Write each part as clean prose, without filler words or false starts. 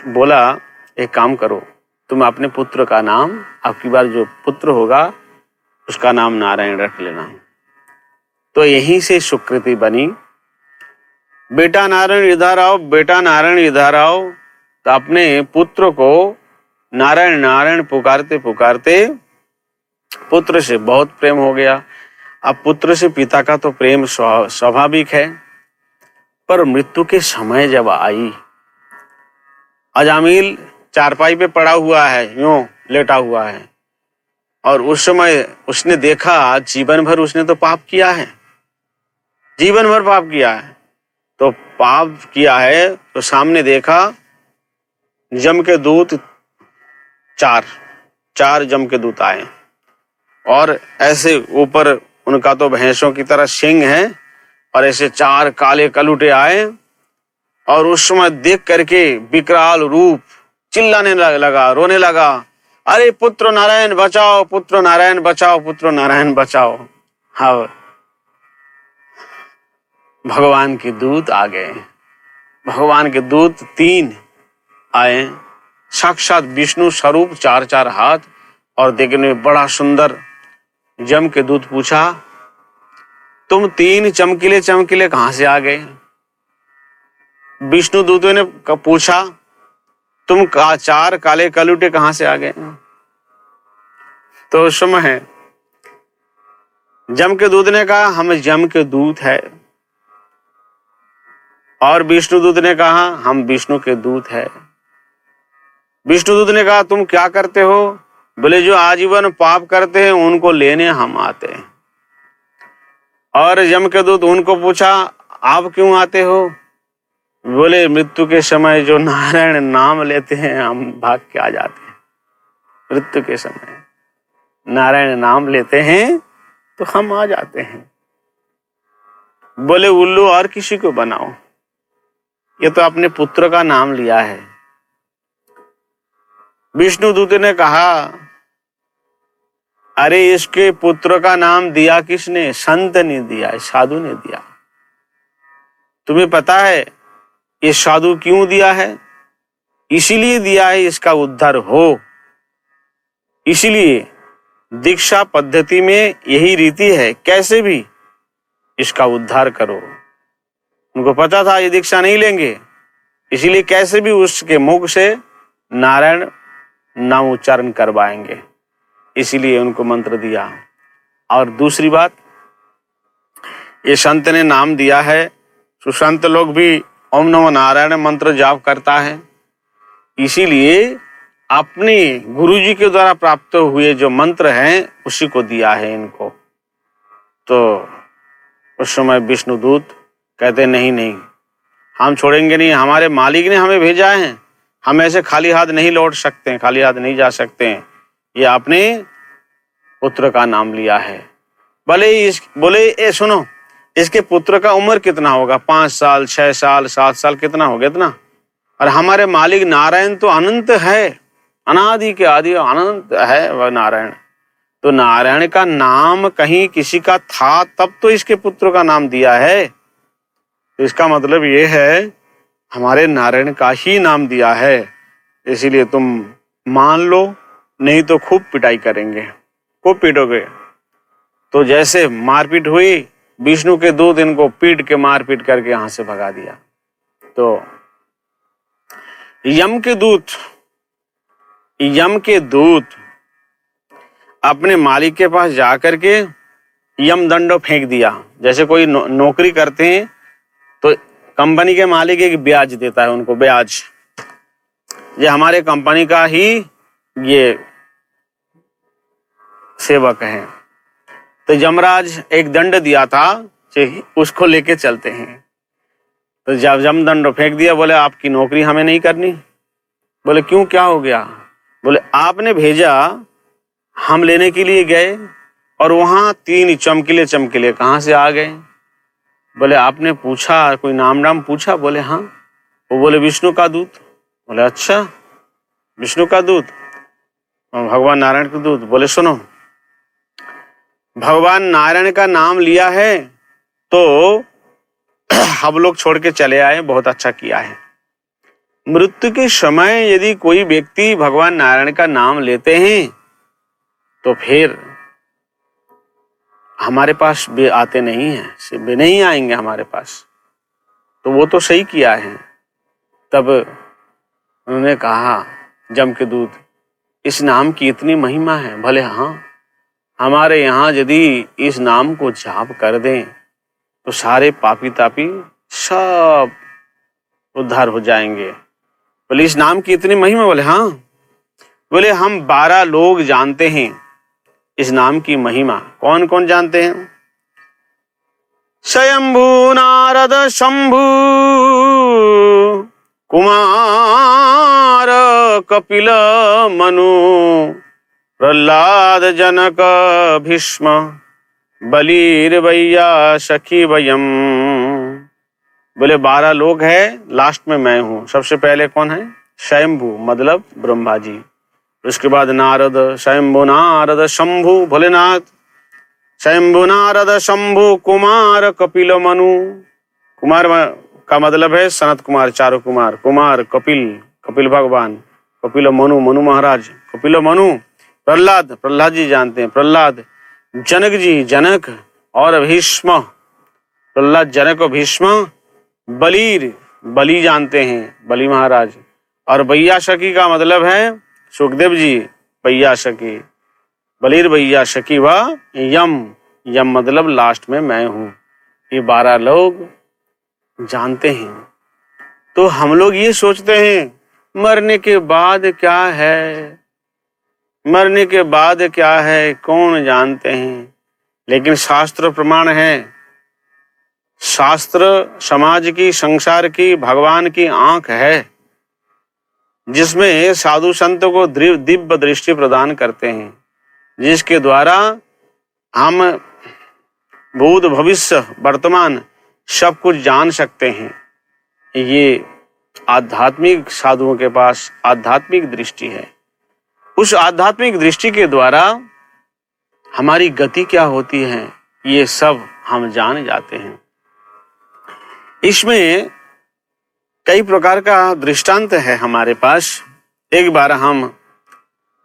बोला एक काम करो, तुम अपने पुत्र का नाम, आपकी बार जो पुत्र होगा उसका नाम नारायण रख लेना। तो यहीं से सुकृति बनी। बेटा नारायण इधर आओ, बेटा नारायण इधर आओ। तो अपने पुत्र को नारायण नारायण पुकारते पुकारते पुत्र से बहुत प्रेम हो गया। अब पुत्र से पिता का तो प्रेम स्वाभाविक है, पर मृत्यु के समय जब आई, अजामिल चारपाई पे पड़ा हुआ है, यूं लेटा हुआ है, और उस समय उसने देखा जीवन भर उसने तो पाप किया है, जीवन भर पाप किया है। तो पाप किया है तो सामने देखा जम के दूत, चार जम के दूत आए, और ऐसे ऊपर उनका तो भैंसों की तरह सींग है, और ऐसे 4 काले कलूटे आए। और उस समय देख करके विकराल रूप चिल्लाने लगा, रोने लगा, अरे पुत्र नारायण बचाओ, पुत्र नारायण बचाओ, पुत्र नारायण बचाओ। हाँ, भगवान के दूत आ गए। भगवान के दूत 3 आए, साक्षात विष्णु स्वरूप, 4 हाथ, और देखने में बड़ा सुंदर। जम के दूत पूछा, तुम 3 चमकीले चमकीले कहां से आ गए? विष्णु दूतों ने पूछा, तुम 4 काले कलूटे कहां से आ गए? तो उस समय जम के दूत ने कहा, हम जम के दूत है। और विष्णु दूत ने कहा, हम विष्णु के दूत है। विष्णु दूत ने कहा, तुम क्या करते हो? बोले, जो आजीवन पाप करते हैं उनको लेने हम आते हैं। और यम के दूत उनको पूछा, आप क्यों आते हो? बोले, मृत्यु के समय जो नारायण नाम लेते हैं हम भाग के आ जाते हैं। मृत्यु के समय नारायण नाम लेते हैं तो हम आ जाते हैं। बोले, उल्लू और किसी को बनाओ, ये तो अपने पुत्र का नाम लिया है। विष्णु दूत ने कहा, अरे इसके पुत्र का नाम दिया किसने? संत ने दिया, साधु ने दिया। तुम्हें पता है ये साधु क्यों दिया है? इसीलिए दिया है इसका उद्धार हो। इसीलिए दीक्षा पद्धति में यही रीति है, कैसे भी इसका उद्धार करो। उनको पता था ये दीक्षा नहीं लेंगे, इसीलिए कैसे भी उसके मुख से नारायण नाम उच्चारण करवाएंगे, इसीलिए उनको मंत्र दिया। और दूसरी बात, ये संत ने नाम दिया है, तो संत लोग भी ओम नमो नारायण मंत्र जाप करता है, इसीलिए अपने गुरुजी के द्वारा प्राप्त हुए जो मंत्र हैं उसी को दिया है इनको। तो उस समय विष्णुदूत कहते, नहीं नहीं, हम छोड़ेंगे नहीं, हमारे मालिक ने हमें भेजा है, हम ऐसे खाली हाथ नहीं लौट सकते हैं, खाली हाथ नहीं जा सकते हैं। ये आपने पुत्र का नाम लिया है। बोले, ए सुनो, इसके पुत्र का उम्र कितना होगा? 5 साल, 6 साल, 7 साल, कितना होगा इतना? और हमारे मालिक नारायण तो अनंत है, अनादि के आदि अनंत है वह नारायण। तो नारायण का नाम कहीं किसी का था तब तो इसके पुत्र का नाम दिया है। तो इसका मतलब ये है हमारे नारायण का ही नाम दिया है, इसीलिए तुम मान लो, नहीं तो खूब पिटाई करेंगे, खूब पीटोगे। तो जैसे मारपीट हुई, विष्णु के दूत इनको पीट के मारपीट करके यहां से भगा दिया। तो यम के दूत अपने मालिक के पास जाकर के यम दंड फेंक दिया। जैसे कोई नौकरी करते हैं तो कंपनी के मालिक एक ब्याज देता है उनको, ब्याज, ये हमारे कंपनी का ही ये सेवक है। तो यमराज एक दंड दिया था, उसको लेके चलते हैं। तो जब यम दंड फेंक दिया, बोले आपकी नौकरी हमें नहीं करनी। बोले क्यों, क्या हो गया? बोले आपने भेजा, हम लेने के लिए गए, और वहां 3 चमकीले चमकीले कहां से आ गए? बोले आपने पूछा, कोई नाम पूछा? बोले हाँ। वो बोले विष्णु का दूत। बोले अच्छा, विष्णु का दूत, भगवान नारायण का दूत। बोले सुनो, भगवान नारायण का नाम लिया है तो हम लोग छोड़ के चले आए, बहुत अच्छा किया है। मृत्यु के समय यदि कोई व्यक्ति भगवान नारायण का नाम लेते हैं तो फिर हमारे पास वे आते नहीं हैं, वे नहीं आएंगे हमारे पास। तो वो तो सही किया है। तब उन्होंने कहा जमकेदूत, इस नाम की इतनी महिमा है, भले हाँ हमारे यहाँ यदि इस नाम को जाप कर दें तो सारे पापी तापी सब उद्धार हो जाएंगे। बोले इस नाम की इतनी महिमा? बोले हाँ। बोले हम 12 लोग जानते हैं इस नाम की महिमा। कौन कौन जानते हैं? स्वयंभू नारद शंभु कुमार कपिल मनु प्रहलाद जनक भीष्म बलिर वैया सखी वयम। बोले 12 लोग हैं, लास्ट में मैं हूं। सबसे पहले कौन है? स्वयंभू मतलब ब्रह्मा जी, उसके बाद नारद, स्वयंभू नारद शंभु भोलेनाथ, स्वयंभू नारद शंभु कुमार कपिल मनु। कुमार का मतलब है सनत कुमार, चारों कुमार, कुमार कपिल भगवान, कपिल मनु महाराज, कपिल मनु, प्रहलाद, प्रहलाद जी जानते हैं, प्रहलाद, जनक जी जनक और भीष्म, प्रहलाद जनक और भीष्म, बलि जानते हैं, बलि महाराज, और वैयासकी का मतलब है सुखदेव जी, वैयासकी, बलिर वैयासकी व यम मतलब लास्ट में मैं हूं। ये 12 लोग जानते हैं। तो हम लोग ये सोचते हैं मरने के बाद क्या है, मरने के बाद क्या है कौन जानते हैं। लेकिन शास्त्र प्रमाण है, शास्त्र समाज की, संसार की, भगवान की आंख है जिसमें साधु संतों को दिव्य दृष्टि प्रदान करते हैं, जिसके द्वारा हम भूत भविष्य वर्तमान सब कुछ जान सकते हैं। ये आध्यात्मिक साधुओं के पास आध्यात्मिक दृष्टि है। उस आध्यात्मिक दृष्टि के द्वारा हमारी गति क्या होती है ये सब हम जान जाते हैं। इसमें कई प्रकार का दृष्टांत है हमारे पास। एक बार हम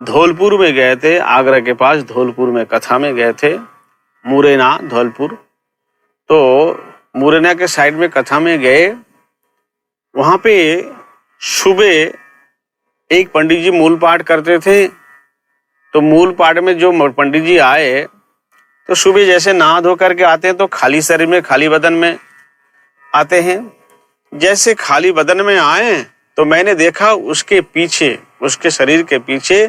धौलपुर में गए थे, आगरा के पास धौलपुर में कथा में गए थे, मुरैना धौलपुर। तो मुरैना के साइड में कथा में गए, वहां पे सुबह एक पंडित जी मूल पाठ करते थे। तो मूल पाठ में जो पंडित जी आए तो सुबह जैसे नहा धो करके आते हैं तो खाली शरीर में, खाली बदन में आते हैं। जैसे खाली बदन में आए तो मैंने देखा उसके पीछे, उसके शरीर के पीछे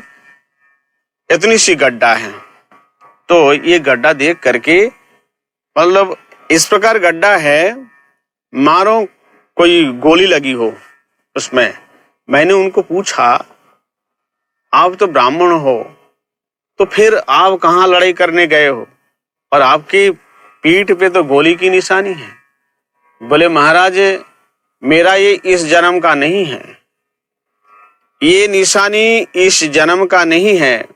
इतनी सी गड्ढा है। तो ये गड्ढा देख करके, मतलब इस प्रकार गड्ढा है मानो कोई गोली लगी हो उसमें। मैंने उनको पूछा आप तो ब्राह्मण हो, तो फिर आप कहाँ लड़ाई करने गए हो और आपकी पीठ पे तो गोली की निशानी है। बोले महाराज मेरा ये इस जन्म का नहीं है, ये निशानी इस जन्म का नहीं है।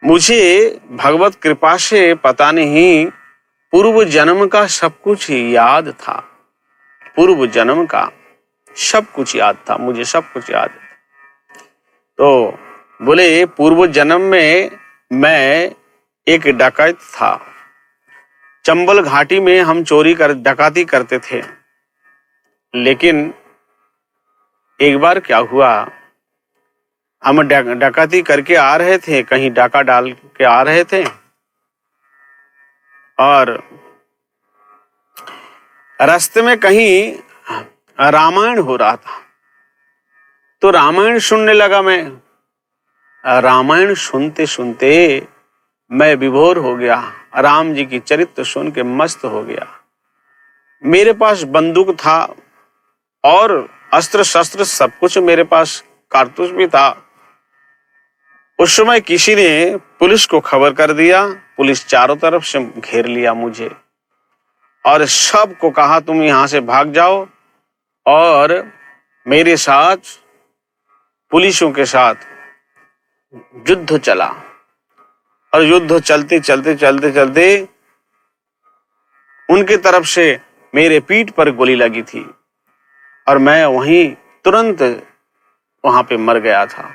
मुझे भगवत कृपा से पता नहीं पूर्व जन्म का सब कुछ याद था, पूर्व जन्म का सब कुछ याद था, मुझे सब कुछ याद है। तो बोले पूर्व जन्म में मैं एक डकैत था, चंबल घाटी में हम डकाती करते थे। लेकिन एक बार क्या हुआ, हम डकाती करके आ रहे थे, कहीं डाका डाल के आ रहे थे और रास्ते में कहीं रामायण हो रहा था। तो रामायण सुनने लगा मैं। रामायण सुनते सुनते मैं विभोर हो गया, राम जी की चरित्र सुन के मस्त हो गया। मेरे पास बंदूक था और अस्त्र शस्त्र सब कुछ मेरे पास, कारतूस भी था। उस समय किसी ने पुलिस को खबर कर दिया, पुलिस चारों तरफ से घेर लिया मुझे और सबको कहा तुम यहां से भाग जाओ। और मेरे साथ पुलिसों के साथ युद्ध चला और युद्ध चलते चलते चलते चलते उनके तरफ से मेरे पीठ पर गोली लगी थी और मैं वहीं तुरंत वहां पे मर गया था।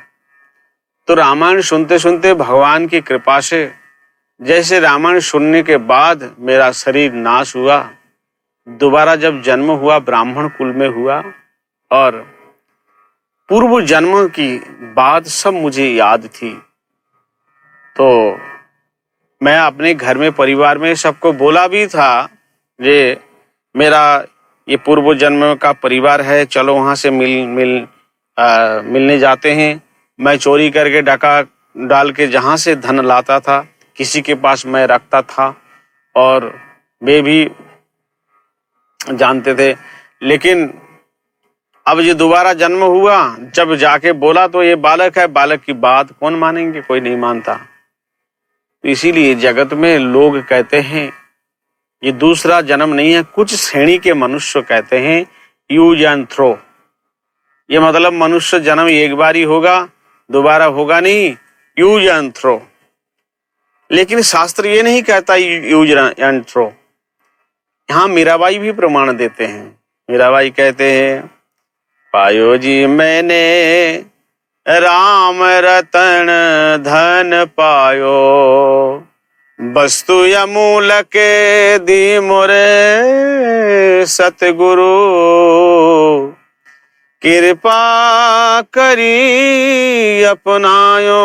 तो रामायण सुनते सुनते भगवान की कृपा से जैसे रामायण सुनने के बाद मेरा शरीर नाश हुआ, दोबारा जब जन्म हुआ ब्राह्मण कुल में हुआ और पूर्व जन्म की बात सब मुझे याद थी। तो मैं अपने घर में परिवार में सबको बोला भी था ये मेरा ये पूर्व जन्म का परिवार है, चलो वहां से मिलने जाते हैं। मैं चोरी करके डका डाल के जहां से धन लाता था किसी के पास मैं रखता था और वे भी जानते थे। लेकिन अब ये दोबारा जन्म हुआ, जब जाके बोला तो ये बालक है, बालक की बात कौन मानेंगे, कोई नहीं मानता। तो इसीलिए जगत में लोग कहते हैं ये दूसरा जन्म नहीं है। कुछ श्रेणी के मनुष्य कहते हैं यूज एंड थ्रो, ये मतलब मनुष्य जन्म एक बार ही होगा, दोबारा होगा नहीं, यूज एंड थ्रो। लेकिन शास्त्र ये नहीं कहता यूज एंड थ्रो। यहाँ मीराबाई भी प्रमाण देते हैं। मीराबाई कहते हैं पायो जी मैंने राम रतन धन पायो, वस्तु अमूल के दी मोरे सतगुरु, कृपा करी अपनायो,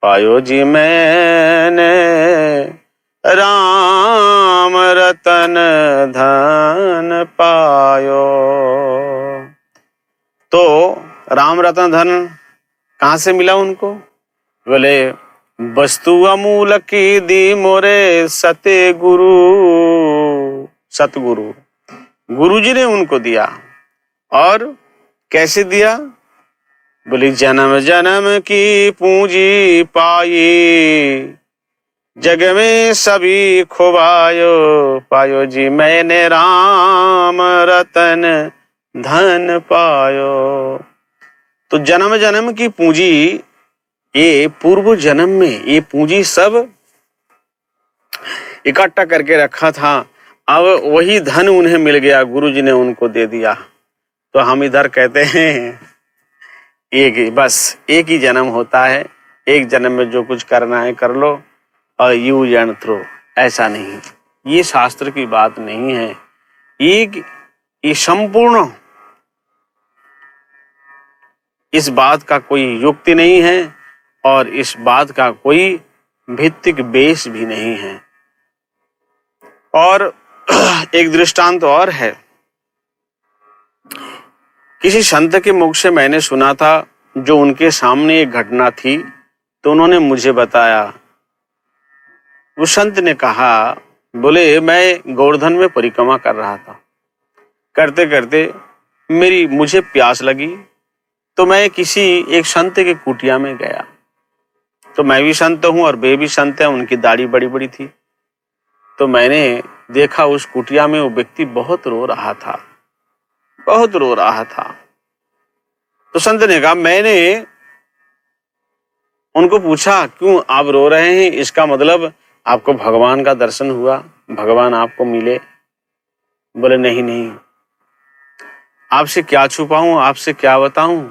पायो जी मैंने राम रतन धन पायो। तो राम रतन धन कहाँ से मिला उनको? बोले वस्तु अमूल की दी मोरे सतगुरु, सतगुरु गुरुजी ने उनको दिया। और कैसे दिया? बोली जन्म जन्म की पूंजी पाई, जग में सभी खोवायो, पायो जी मैंने राम रतन धन पायो। तो जन्म जन्म की पूंजी, ये पूर्व जन्म में ये पूंजी सब इकट्ठा करके रखा था, अब वही धन उन्हें मिल गया, गुरुजी ने उनको दे दिया। तो हम इधर कहते हैं एक ही जन्म होता है, एक जन्म में जो कुछ करना है कर लो और यूज एंड थ्रो। ऐसा नहीं, ये शास्त्र की बात नहीं है। ये संपूर्ण इस बात का कोई युक्ति नहीं है और इस बात का कोई भित्तिक बेस भी नहीं है। और एक दृष्टांत और है। किसी संत के मुख से मैंने सुना था, जो उनके सामने एक घटना थी तो उन्होंने मुझे बताया। उस संत ने कहा, बोले मैं गोवर्धन में परिक्रमा कर रहा था, करते करते मुझे प्यास लगी तो मैं किसी एक संत के कुटिया में गया। तो मैं भी संत हूं और वे भी संत हैं, उनकी दाढ़ी बड़ी बड़ी थी। तो मैंने देखा उस कुटिया में वो व्यक्ति बहुत रो रहा था, बहुत रो रहा था। तो संत ने कहा, मैंने उनको पूछा क्यों आप रो रहे हैं, इसका मतलब आपको भगवान का दर्शन हुआ, भगवान आपको मिले? बोले नहीं, आपसे क्या छुपाऊं, आपसे क्या बताऊं,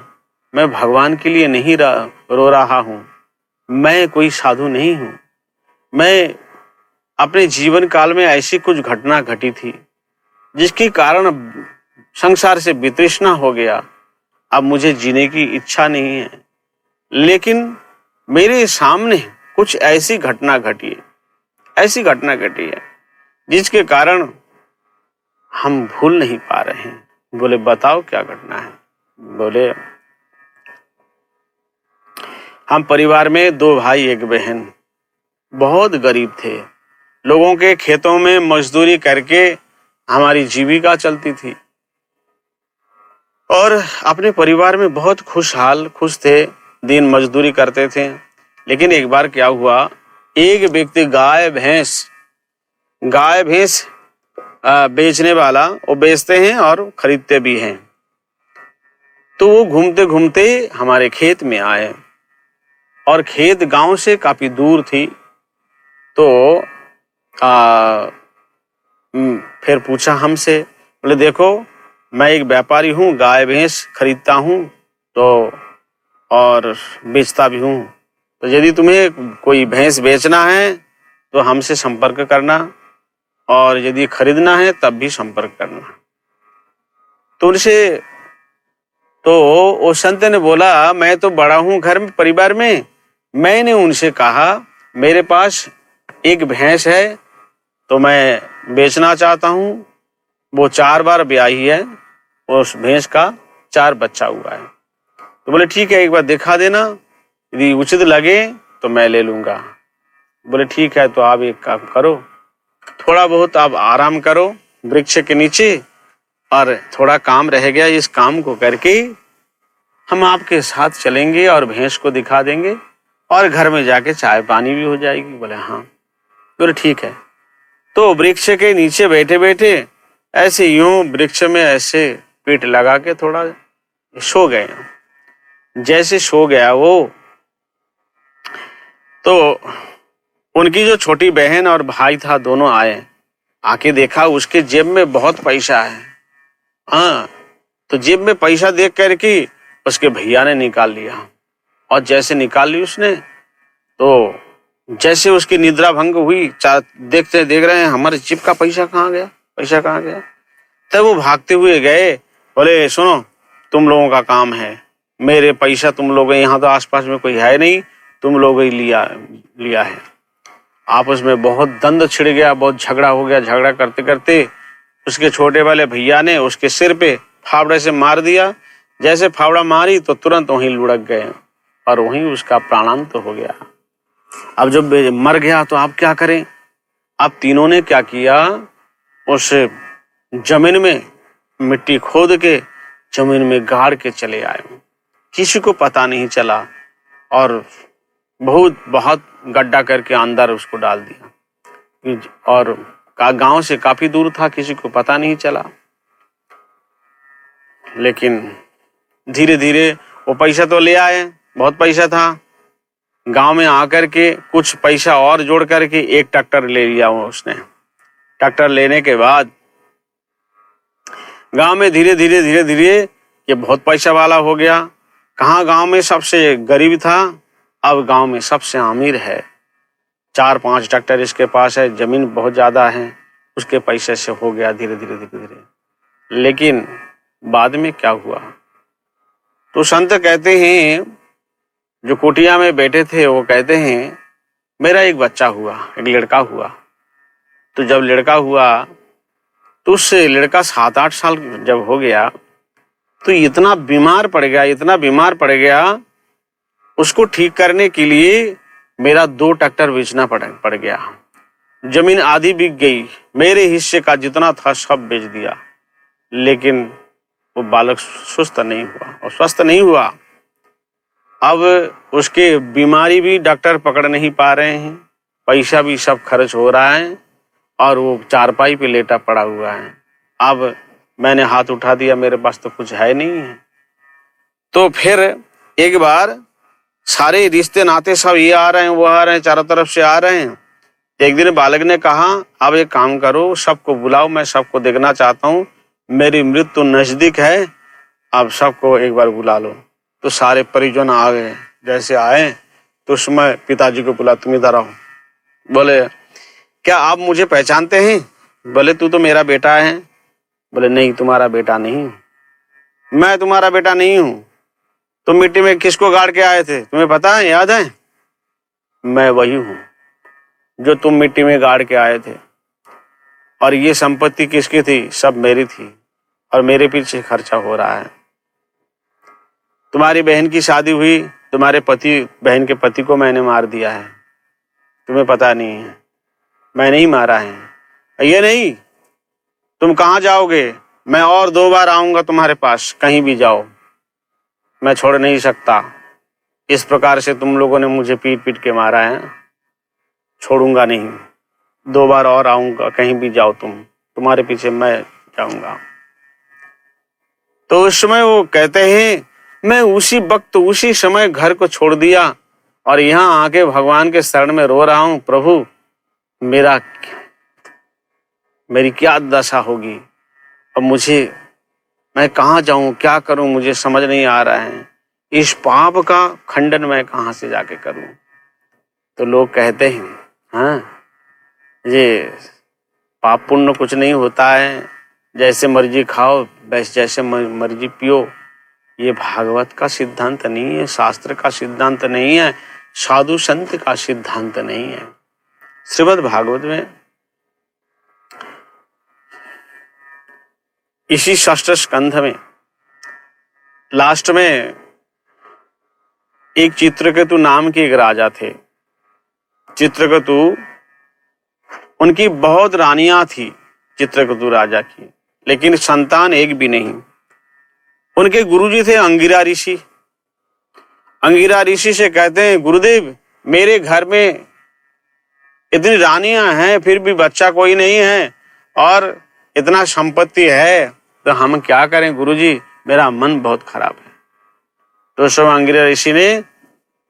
मैं भगवान के लिए नहीं रो रहा हूं, मैं कोई साधु नहीं हूं। मैं अपने जीवन काल में ऐसी कुछ घटना घटी थी जिसके कारण संसार से वितृष्णा हो गया, अब मुझे जीने की इच्छा नहीं है। लेकिन मेरे सामने कुछ ऐसी घटना घटी है जिसके कारण हम भूल नहीं पा रहे हैं। बोले बताओ क्या घटना है? बोले हम परिवार में 2 भाई 1 बहन, बहुत गरीब थे। लोगों के खेतों में मजदूरी करके हमारी जीविका चलती थी और अपने परिवार में बहुत खुश थे, दिन मजदूरी करते थे। लेकिन एक बार क्या हुआ, एक व्यक्ति गाय भैंस बेचने वाला, वो बेचते हैं और खरीदते भी हैं। तो वो घूमते घूमते हमारे खेत में आए और खेत गांव से काफी दूर थी। तो फिर पूछा हमसे, बोले देखो मैं एक व्यापारी हूँ, गाय भैंस खरीदता हूँ तो और बेचता भी हूँ। तो यदि तुम्हें कोई भैंस बेचना है तो हमसे संपर्क करना, और यदि खरीदना है तब भी संपर्क करना। तो उनसे तो वो संत ने बोला, मैं तो बड़ा हूं घर में, परिवार में। मैंने उनसे कहा मेरे पास एक भैंस है तो मैं बेचना चाहता हूं, वो 4 बार ब्याही है, उस भैंस का 4 बच्चा हुआ है। तो बोले ठीक है, एक बार दिखा देना, यदि उचित लगे तो मैं ले लूंगा। बोले ठीक है, तो आप एक काम करो, थोड़ा बहुत आप आराम करो वृक्ष के नीचे, और थोड़ा काम रह गया, इस काम को करके हम आपके साथ चलेंगे और भैंस को दिखा देंगे और घर में जाके चाय पानी भी हो जाएगी। बोले हाँ। बोले ठीक है। तो वृक्ष के नीचे बैठे बैठे ऐसे यूं वृक्ष में ऐसे पीठ लगा के थोड़ा सो गए। जैसे सो गया वो, तो उनकी जो छोटी बहन और भाई था दोनों आए, आके देखा उसके जेब में बहुत पैसा है। हाँ, तो जेब में पैसा देख करके उसके भैया ने निकाल लिया, और जैसे निकाल ली उसने, तो जैसे उसकी निद्रा भंग हुई, देखते देख रहे हैं हमारे जेब का पैसा कहाँ गया, पैसा कहाँ गया। तब वो भागते हुए गए, बोले सुनो, तुम लोगों का काम है, मेरे पैसा तुम लोग, यहाँ तो आसपास में कोई है नहीं, तुम लोग ही लिया है। आपस में बहुत दंड छिड़ गया, बहुत झगड़ा हो गया। झगड़ा करते करते उसके छोटे वाले भैया ने उसके सिर पे फावड़े से मार दिया। जैसे फावड़ा मारी तो तुरंत वहीं लुढ़क गए और वहीं उसका प्राणांत हो गया। अब जब मर गया तो आप क्या करें? अब तीनों ने क्या किया, उस जमीन में मिट्टी खोद के जमीन में गाड़ के चले आए, किसी को पता नहीं चला, और बहुत गड्ढा करके अंदर उसको डाल दिया, और गांव से काफी दूर था, किसी को पता नहीं चला। लेकिन धीरे धीरे वो पैसा तो ले आए, बहुत पैसा था। गांव में आकर के कुछ पैसा और जोड़ करके एक ट्रैक्टर ले लिया उसने। ट्रैक्टर लेने के बाद गांव में धीरे धीरे ये बहुत पैसा वाला हो गया। कहाँ गांव में सबसे गरीब था, अब गांव में सबसे अमीर है। 4-5 ट्रैक्टर इसके पास है, जमीन बहुत ज्यादा है, उसके पैसे से हो गया धीरे धीरे। लेकिन बाद में क्या हुआ, तो संत कहते हैं, जो कुटिया में बैठे थे वो कहते हैं, मेरा एक बच्चा हुआ, एक लड़का हुआ। तो जब लड़का हुआ तो उससे लड़का 7-8 साल जब हो गया तो इतना बीमार पड़ गया, उसको ठीक करने के लिए मेरा 2 ट्रैक्टर बेचना पड़ गया। जमीन आधी बिक गई, मेरे हिस्से का जितना था सब बेच दिया। लेकिन वो बालक स्वस्थ नहीं हुआ। अब उसके बीमारी भी डॉक्टर पकड़ नहीं पा रहे हैं, पैसा भी सब खर्च हो रहा है, और वो चारपाई पे लेटा पड़ा हुआ है। अब मैंने हाथ उठा दिया, मेरे पास तो कुछ है नहीं है। तो फिर एक बार सारे रिश्ते नाते सब ये आ रहे हैं, वो आ रहे हैं, चारों तरफ से आ रहे हैं। एक दिन बालक ने कहा, अब एक काम करो, सबको बुलाओ, मैं सबको देखना चाहता हूँ, मेरी मृत्यु नजदीक है, आप सबको एक बार बुला लो। तो सारे परिजन आ गए। जैसे आए तो उसमें पिताजी को बुला, तुम इधर आओ। बोले क्या आप मुझे पहचानते हैं? बोले तू तो मेरा बेटा है। बोले नहीं, तुम्हारा बेटा नहीं, मैं तुम्हारा बेटा नहीं हूं। तुम मिट्टी में किसको गाड़ के आए थे, तुम्हें पता है, याद है? मैं वही हूं जो तुम मिट्टी में गाड़ के आए थे, और ये संपत्ति किसकी थी? सब मेरी थी, और मेरे पीछे खर्चा हो रहा है। तुम्हारी बहन की शादी हुई, तुम्हारे बहन के पति को मैंने मार दिया है, तुम्हें पता नहीं है, मैंने ही मारा है। ये नहीं, तुम कहाँ जाओगे? मैं और 2 बार आऊंगा तुम्हारे पास, कहीं भी जाओ, मैं छोड़ नहीं सकता। इस प्रकार से तुम लोगों ने मुझे पीट पीट के मारा है, छोड़ूंगा नहीं। 2 बार और आऊंगा, कहीं भी जाओ तुम, तुम्हारे पीछे मैं जाऊंगा। तो उस समय वो कहते हैं, मैं उसी वक्त उसी समय घर को छोड़ दिया और यहाँ आके भगवान के शरण में रो रहा हूँ, प्रभु मेरी क्या दशा होगी। अब मुझे मैं कहाँ जाऊं, क्या करूं, मुझे समझ नहीं आ रहा है, इस पाप का खंडन मैं कहाँ से जाके करूं। तो लोग कहते हैं हाँ ये पाप पुण्य कुछ नहीं होता है, जैसे मर्जी खाओ जैसे मर्जी पियो। ये भागवत का सिद्धांत नहीं है, शास्त्र का सिद्धांत नहीं है, साधु संत का सिद्धांत नहीं है। श्रीमद् भागवत में इसी षष्ठ स्कंध में लास्ट में एक चित्रकेतु नाम के एक राजा थे। चित्रकेतु, उनकी बहुत रानियां थी चित्रकेतु राजा की, लेकिन संतान एक भी नहीं। उनके गुरुजी थे अंगिरा ऋषि। अंगिरा ऋषि से कहते हैं, गुरुदेव मेरे घर में इतनी रानियां हैं फिर भी बच्चा कोई नहीं है और इतना संपत्ति है, तो हम क्या करें गुरुजी, मेरा मन बहुत खराब है। तो उस समय अंगिरा ऋषि ने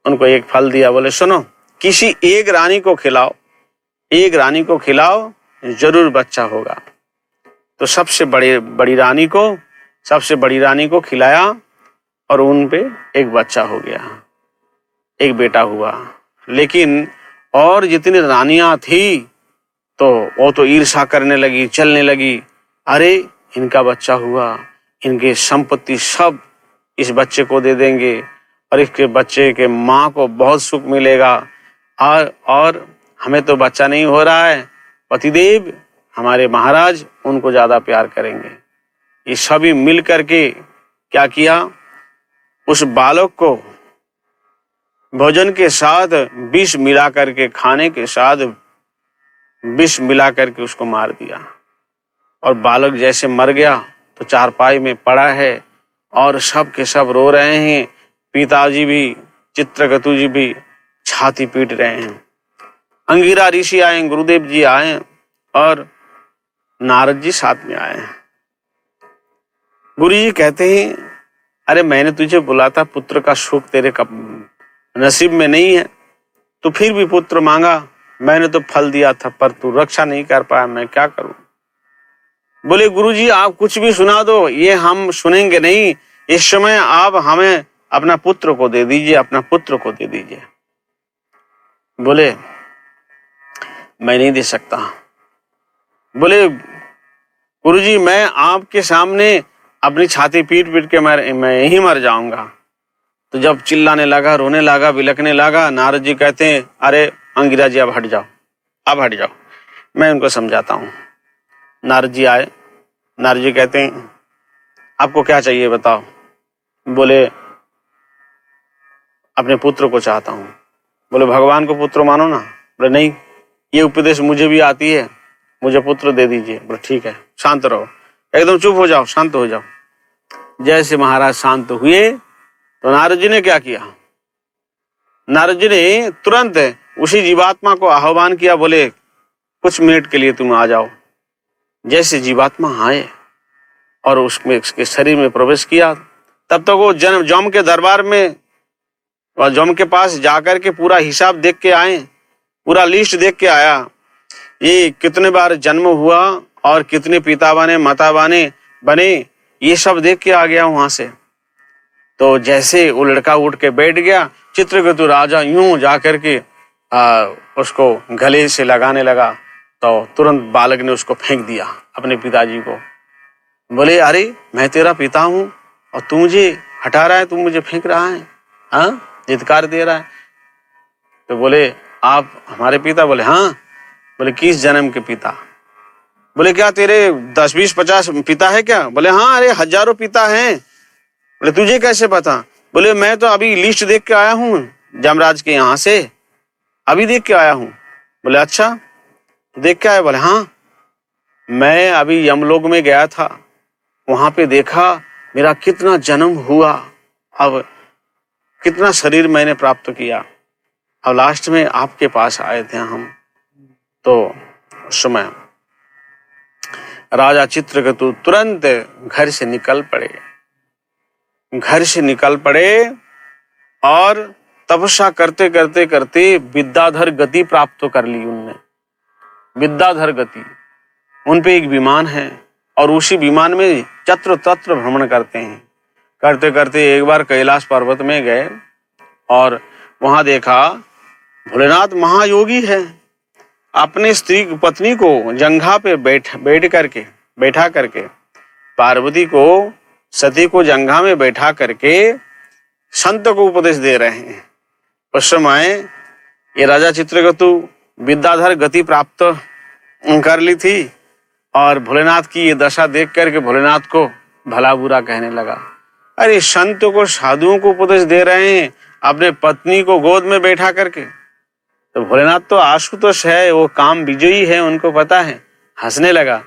उनको एक फल दिया, बोले सुनो किसी एक रानी को खिलाओ, एक रानी को खिलाओ जरूर बच्चा होगा। तो सबसे बड़ी रानी को खिलाया और उन पे एक बच्चा हो गया, एक बेटा हुआ। लेकिन और जितनी रानियां थी तो वो तो ईर्ष्या करने लगी, चलने लगी, अरे इनका बच्चा हुआ, इनके संपत्ति सब इस बच्चे को दे देंगे और इसके बच्चे के माँ को बहुत सुख मिलेगा, और हमें तो बच्चा नहीं हो रहा है, पतिदेव हमारे महाराज उनको ज्यादा प्यार करेंगे। ये सभी मिल करके क्या किया, उस बालक को भोजन के साथ विष मिला करके, खाने के साथ विष मिला करके उसको मार दिया। और बालक जैसे मर गया तो चारपाई में पड़ा है और सब के सब रो रहे हैं। पिताजी भी, चित्रकेतु जी भी छाती पीट रहे हैं। अंगिरा ऋषि आए, गुरुदेव जी आए और नारद जी साथ में आए। गुरु जी कहते हैं, अरे मैंने तुझे बोला था पुत्र का सुख तेरे नसीब में नहीं है, तो फिर भी पुत्र मांगा, मैंने तो फल दिया था पर तू रक्षा नहीं कर पाया, मैं क्या करूं। बोले गुरुजी आप कुछ भी सुना दो, ये हम सुनेंगे नहीं, इस समय आप हमें अपना पुत्र को दे दीजिए, अपना पुत्र को दे दीजिए। बोले मैं नहीं दे सकता। बोले गुरुजी मैं आपके सामने अपनी छाती पीट पीट के मैं यहीं मर जाऊंगा। तो जब चिल्लाने लगा, रोने लगा, बिलखने लगा, नारद जी कहते हैं, अरे अंगिरा जी अब हट जाओ, अब हट जाओ, मैं उनको समझाता हूँ। नारद जी आए। नारद जी कहते हैं, आपको क्या चाहिए बताओ। बोले अपने पुत्र को चाहता हूँ। बोले भगवान को पुत्र मानो ना। बोले नहीं, ये उपदेश मुझे भी आती है, मुझे पुत्र दे दीजिए। बोले ठीक है, शांत रहो, एकदम चुप हो जाओ, शांत हो जाओ। जैसे महाराज शांत हुए तो नारद जी ने क्या किया, नारद जी ने तुरंत उसी जीवात्मा को आह्वान किया। बोले कुछ मिनट के लिए तुम आ जाओ। जैसे जीवात्मा आए और उसमें उसके शरीर में प्रवेश किया, तब तक वो जम के दरबार में और जम के पास जाकर के पूरा हिसाब देख के आए, पूरा लिस्ट देख के आया, ये कितने बार जन्म हुआ और कितने पिता बने, माता बने, ये सब देख के आ गया वहां से। तो जैसे वो लड़का उठ के बैठ गया, चित्रकेतु राजा यूं जाकर के उसको गले से लगाने लगा, तो तुरंत बालक ने उसको फेंक दिया अपने पिताजी को। बोले अरे मैं तेरा पिता हूं और तू मुझे हटा रहा है, तू मुझे फेंक रहा है, हाँ धिक्कार दे रहा है। तो बोले आप हमारे पिता? बोले हाँ। बोले किस जन्म के पिता? बोले क्या तेरे 10, 20, 50 पिता है क्या? बोले हाँ, अरे हजारों पिता हैं। बोले तुझे कैसे पता? बोले मैं तो अभी लिस्ट देख के आया हूँ जमराज के यहाँ से, अभी देख के आया हूँ। बोले अच्छा देख के आया? बोले हाँ, मैं अभी यमलोक में गया था, वहां पे देखा मेरा कितना जन्म हुआ, अब कितना शरीर मैंने प्राप्त किया, अब लास्ट में आपके पास आए थे हम। तो उस समय राजा चित्रकेतु तुरंत घर से निकल पड़े और तपस्या करते करते करते विद्याधर गति प्राप्त कर ली उनने। विद्याधर गति, उन पे एक विमान है और उसी विमान में चत्र तत्र भ्रमण करते हैं। करते करते एक बार कैलाश पर्वत में गए और वहां देखा भोलेनाथ महायोगी है। अपने स्त्री पत्नी को जंघा पे बैठा करके पार्वती को, सती को जंघा में बैठा करके संत को उपदेश दे रहे हैं। उस समय ये राजा चित्रकेतु विद्याधर गति प्राप्त कर ली थी और भोलेनाथ की ये दशा देख करके भोलेनाथ को भला बुरा कहने लगा। अरे संत को, साधुओं को उपदेश दे रहे हैं अपने पत्नी को गोद में बैठा करके। तो भोलेनाथ तो आशुतोष है, वो काम विजयी है, उनको पता है, हंसने लगा।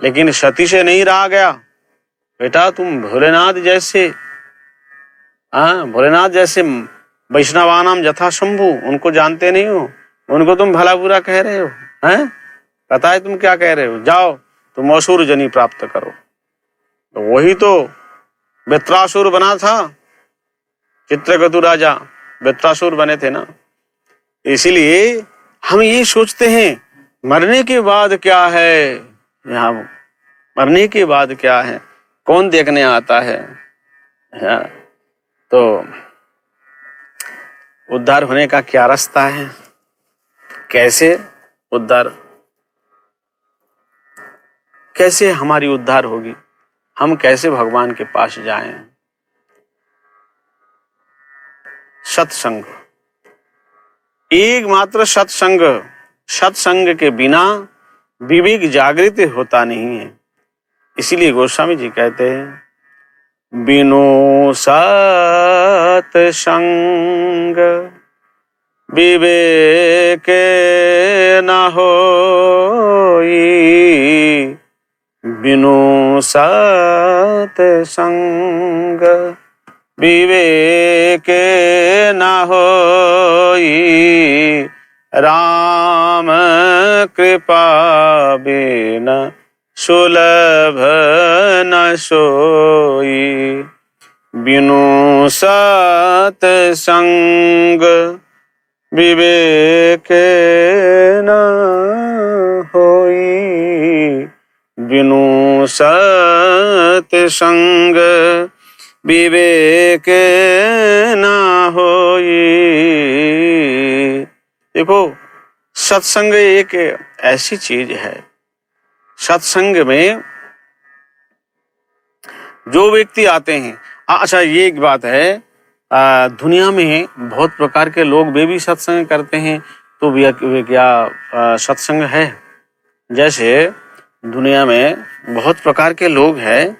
लेकिन सती से नहीं रहा गया। बेटा तुम भोलेनाथ जैसे वैष्णवानाम यथा शंभु, उनको जानते नहीं हो, उनको तुम भला बुरा कह रहे हो, हैं? पता है तुम क्या कह रहे हो? जाओ तुम असुर जनी प्राप्त करो। तो वही तो वृत्रासुर बना था, चित्रकेतु राजा वृत्रासुर बने थे ना। इसीलिए हम ये सोचते हैं मरने के बाद क्या है, यहाँ मरने के बाद क्या है, कौन देखने आता है? तो उद्धार होने का क्या रास्ता है? कैसे हमारी उद्धार होगी? हम कैसे भगवान के पास जाएं? सत्संग, एकमात्र सत्संग के बिना विवेक जागृत होता नहीं है। इसीलिए गोस्वामी जी कहते हैं बिनु सत्संग विवेक न होई, बिनु सत्संग विवेक न होई, राम कृपा बिना सुलभ न सोई, बिनु सत्संग विवेक न होई, बिनु सत्संग विवेक न होई। देखो सत्संग एक ऐसी चीज है, सत्संग में जो व्यक्ति आते हैं, अच्छा ये एक बात है, दुनिया में बहुत प्रकार के लोग वे भी सत्संग करते हैं। तो वे क्या सत्संग है? जैसे दुनिया में बहुत प्रकार के लोग हैं,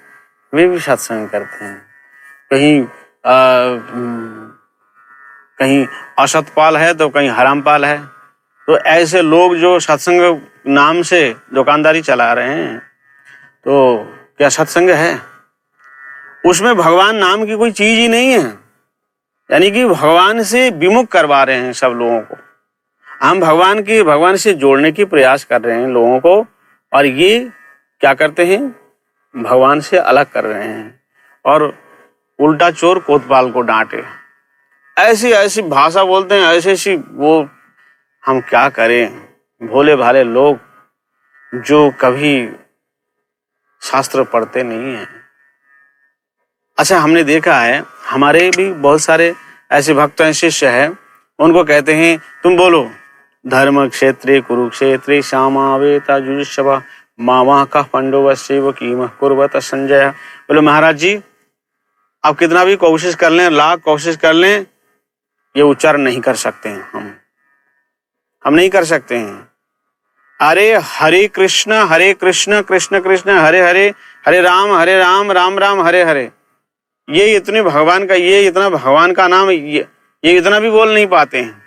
वे भी सत्संग करते हैं। कहीं असतपाल है तो कहीं हरामपाल है। तो ऐसे लोग जो सत्संग नाम से दुकानदारी चला रहे हैं, तो क्या सत्संग है? उसमें भगवान नाम की कोई चीज ही नहीं है, यानी कि भगवान से विमुख करवा रहे हैं सब लोगों को। हम भगवान से जोड़ने की प्रयास कर रहे हैं लोगों को, और ये क्या करते हैं? भगवान से अलग कर रहे हैं और उल्टा चोर कोतवाल को डांटे, ऐसी ऐसी भाषा बोलते हैं, ऐसी वो हम क्या करें? भोले भाले लोग जो कभी शास्त्र पढ़ते नहीं हैं। अच्छा हमने देखा है, हमारे भी बहुत सारे ऐसे भक्त हैं, शिष्य हैं, उनको कहते हैं तुम बोलो धर्म क्षेत्रे कुरुक्षेत्रे श्यामावेता जुजुष्व मामा का पंडोवस्व कीम कुर्वत संजय। बोले महाराज जी आप कितना भी कोशिश कर लें, लाख कोशिश कर लें, ये उच्चारण नहीं कर सकते हैं, हम नहीं कर सकते हैं। अरे हरे कृष्ण कृष्ण कृष्ण हरे हरे, हरे राम राम राम हरे हरे, ये इतने भगवान का, ये इतना भगवान का नाम, ये इतना भी बोल नहीं पाते हैं।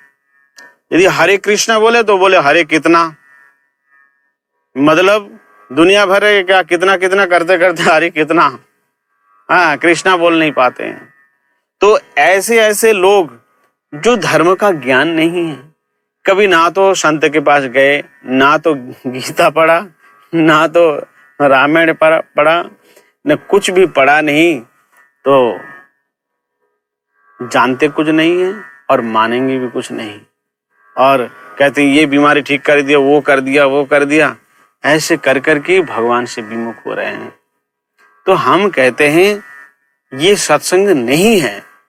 यदि हरे कृष्ण बोले तो बोले हरे कितना, मतलब दुनिया भर है क्या, कितना कितना करते करते हरे कितना, हाँ कृष्णा बोल नहीं पाते हैं। तो ऐसे ऐसे लोग जो धर्म का ज्ञान नहीं है, कभी ना तो संत के पास गए, ना तो गीता पढ़ा, ना तो रामायण पढ़ा, न कुछ भी पढ़ा नहीं, तो जानते कुछ नहीं है और मानेंगे भी कुछ नहीं। और कहते हैं ये बीमारी ठीक कर दिया, वो कर दिया, ऐसे कर करके भगवान से विमुख हो रहे हैं। तो हम कहते हैं ये सत्संग नहीं है,